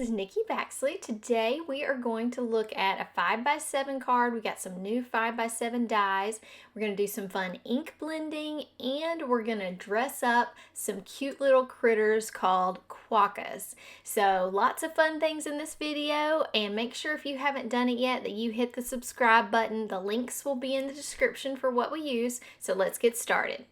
this is Nicki Baxley. Today we are going to look at a 5x7 card. We got some new 5x7 dies. We're going to do some fun ink blending and we're going to dress up some cute little critters called Quokkas. So lots of fun things in this video, and make sure if you haven't done it yet that you hit the subscribe button. The links will be in the description for what we use. So let's get started.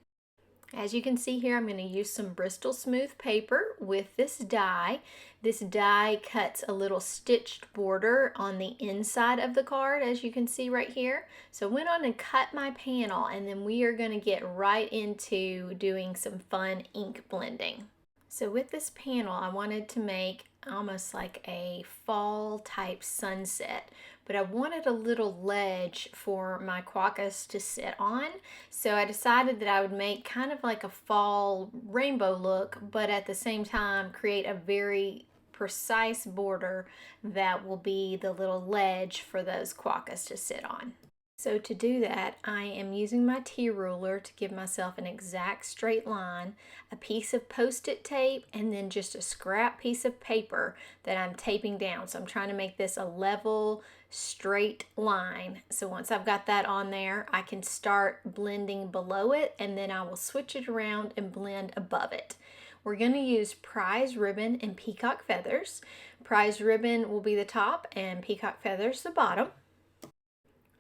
As you can see here, I'm going to use some Bristol smooth paper with this die. This die cuts a little stitched border on the inside of the card, as you can see right here. So I went on and cut my panel, and then we are going to get right into doing some fun ink blending. So with this panel, I wanted to make almost like a fall type sunset, but I wanted a little ledge for my Quokkas to sit on. So I decided that I would make kind of like a fall rainbow look, but at the same time create a very precise border that will be the little ledge for those Quokkas to sit on. So to do that, I am using my T-ruler to give myself an exact straight line, a piece of Post-it tape, and then just a scrap piece of paper that I'm taping down. So I'm trying to make this a level, straight line. So once I've got that on there, I can start blending below it, and then I will switch it around and blend above it. We're going to use prize ribbon and peacock feathers. Prize ribbon will be the top and peacock feathers the bottom.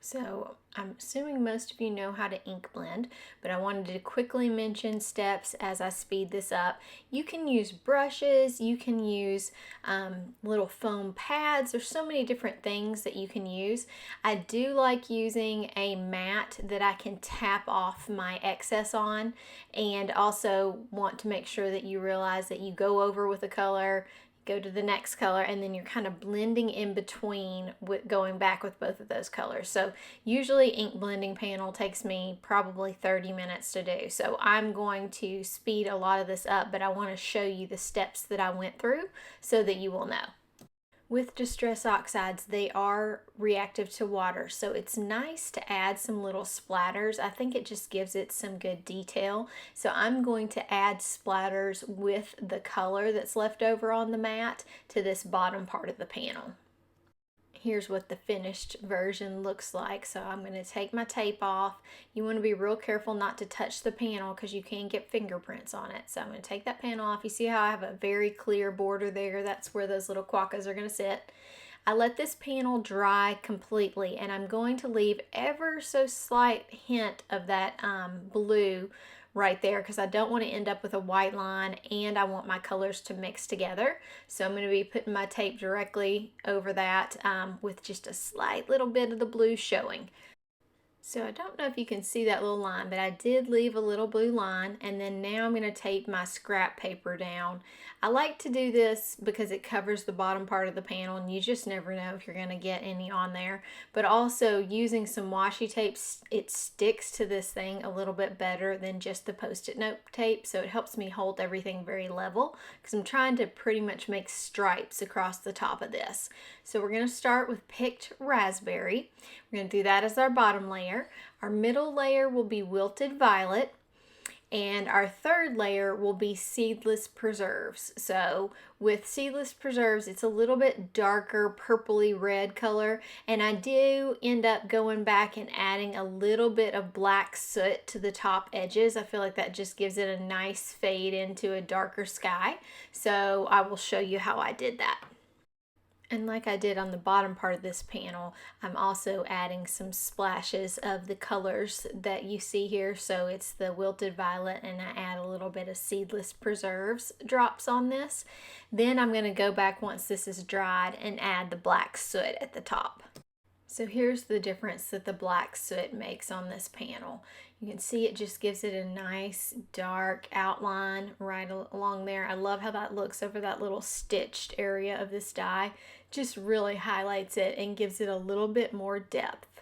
So I'm assuming most of you know how to ink blend, but I wanted to quickly mention steps as I speed this up. You can use brushes, you can use little foam pads. There's so many different things that you can use. I do like using a mat that I can tap off my excess on, and also want to make sure that you realize that you go over with a color, go to the next color, and then you're kind of blending in between with going back with both of those colors. So usually ink blending panel takes me probably 30 minutes to do. So I'm going to speed a lot of this up, but I want to show you the steps that I went through so that you will know. With Distress Oxides, they are reactive to water, so it's nice to add some little splatters. I think it just gives it some good detail. So I'm going to add splatters with the color that's left over on the mat to this bottom part of the panel. Here's what the finished version looks like. So I'm going to take my tape off. You want to be real careful not to touch the panel because you can get fingerprints on it. So I'm going to take that panel off. You see how I have a very clear border there? That's where those little Quokkas are going to sit. I let this panel dry completely, and I'm going to leave ever so slight hint of that blue right there because I don't want to end up with a white line, and I want my colors to mix together. So I'm going to be putting my tape directly over that with just a slight little bit of the blue showing. So I don't know if you can see that little line, but I did leave a little blue line, and then now I'm going to tape my scrap paper down. I like to do this because it covers the bottom part of the panel, and you just never know if you're going to get any on there. But also using some washi tape, it sticks to this thing a little bit better than just the Post-it note tape, so it helps me hold everything very level because I'm trying to pretty much make stripes across the top of this. So we're going to start with picked raspberry. We're going to do that as our bottom layer. Our middle layer will be wilted violet, and our third layer will be seedless preserves. So with seedless preserves, it's a little bit darker purpley red color, and I do end up going back and adding a little bit of black soot to the top edges. I feel like that just gives it a nice fade into a darker sky. So I will show you how I did that. And like I did on the bottom part of this panel, I'm also adding some splashes of the colors that you see here. So it's the wilted violet, and I add a little bit of seedless preserves drops on this. Then I'm going to go back once this is dried and add the black soot at the top. So here's the difference that the black soot makes on this panel. You can see it just gives it a nice dark outline right along there. I love how that looks over that little stitched area of this die. Just really highlights it and gives it a little bit more depth.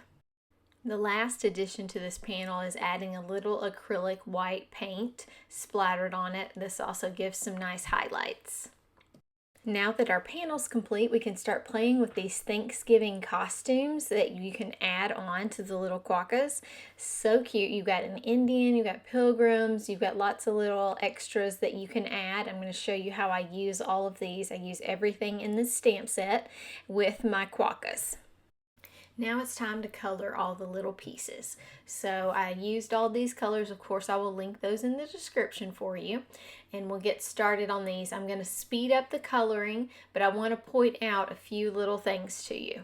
The last addition to this panel is adding a little acrylic white paint splattered on it. This also gives some nice highlights. Now that our panel's complete, we can start playing with these Thanksgiving costumes that you can add on to the little Quokkas. So cute. You've got an Indian, you've got pilgrims, you've got lots of little extras that you can add. I'm going to show you how I use all of these. I use everything in this stamp set with my Quokkas. Now it's time to color all the little pieces. So I used all these colors. Of course, I will link those in the description for you. And we'll get started on these. I'm going to speed up the coloring, but I want to point out a few little things to you.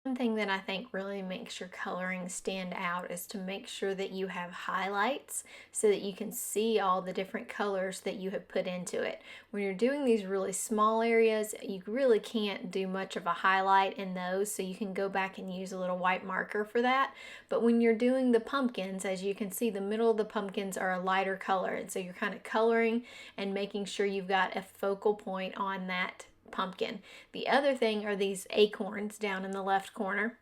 One thing that I think really makes your coloring stand out is to make sure that you have highlights so that you can see all the different colors that you have put into it. When you're doing these really small areas, you really can't do much of a highlight in those, so you can go back and use a little white marker for that. But when you're doing the pumpkins, as you can see, the middle of the pumpkins are a lighter color, and so you're kind of coloring and making sure you've got a focal point on that pumpkin. The other thing are these acorns down in the left corner.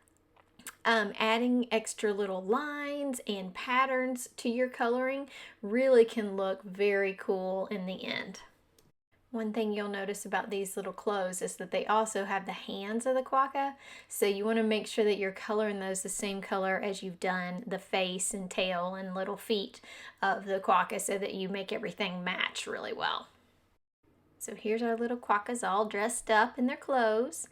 Adding extra little lines and patterns to your coloring really can look very cool in the end. One thing you'll notice about these little clothes is that they also have the hands of the Quokka, so you want to make sure that you're coloring those the same color as you've done the face and tail and little feet of the Quokka so that you make everything match really well. So here's our little Quokkas all dressed up in their clothes,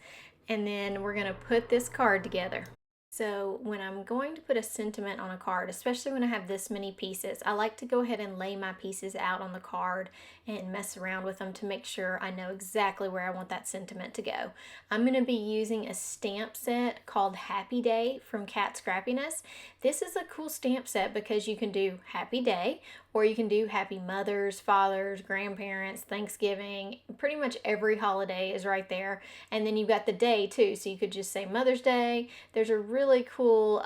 and then we're going to put this card together. So when I'm going to put a sentiment on a card, especially when I have this many pieces, I like to go ahead and lay my pieces out on the card and mess around with them to make sure I know exactly where I want that sentiment to go. I'm going to be using a stamp set called Happy Day from Kat Scrappiness. This is a cool stamp set because you can do Happy Day, or you can do Happy Mothers, Fathers, Grandparents, Thanksgiving. Pretty much every holiday is right there. And then you've got the day too, so you could just say Mother's Day. There's a really cool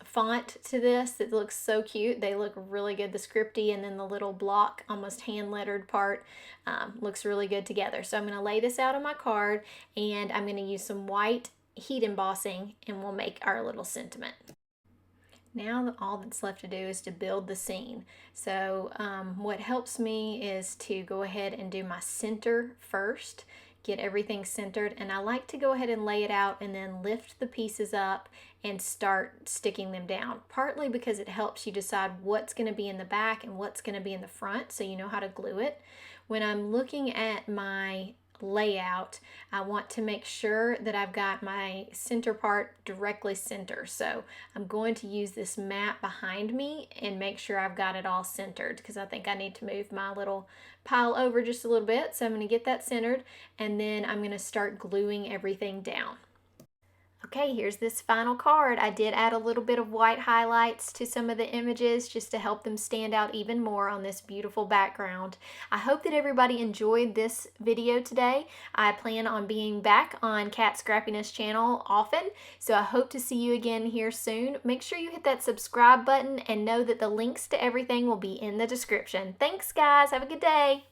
font to this that looks so cute. They look really good. The scripty and then the little block, almost hand lettered part looks really good together. So I'm going to lay this out on my card, and I'm going to use some white heat embossing, and we'll make our little sentiment. Now all that's left to do is to build the scene. So what helps me is to go ahead and do my center first, get everything centered, and I like to go ahead and lay it out and then lift the pieces up and start sticking them down, partly because it helps you decide what's going to be in the back and what's going to be in the front, so you know how to glue it. When I'm looking at my layout, I want to make sure that I've got my center part directly center. So I'm going to use this mat behind me and make sure I've got it all centered, because I think I need to move my little pile over just a little bit. So I'm going to get that centered, and then I'm going to start gluing everything down. Okay, here's this final card. I did add a little bit of white highlights to some of the images just to help them stand out even more on this beautiful background. I hope that everybody enjoyed this video today. I plan on being back on Kat Scrappiness channel often, so I hope to see you again here soon. Make sure you hit that subscribe button and know that the links to everything will be in the description. Thanks guys, have a good day.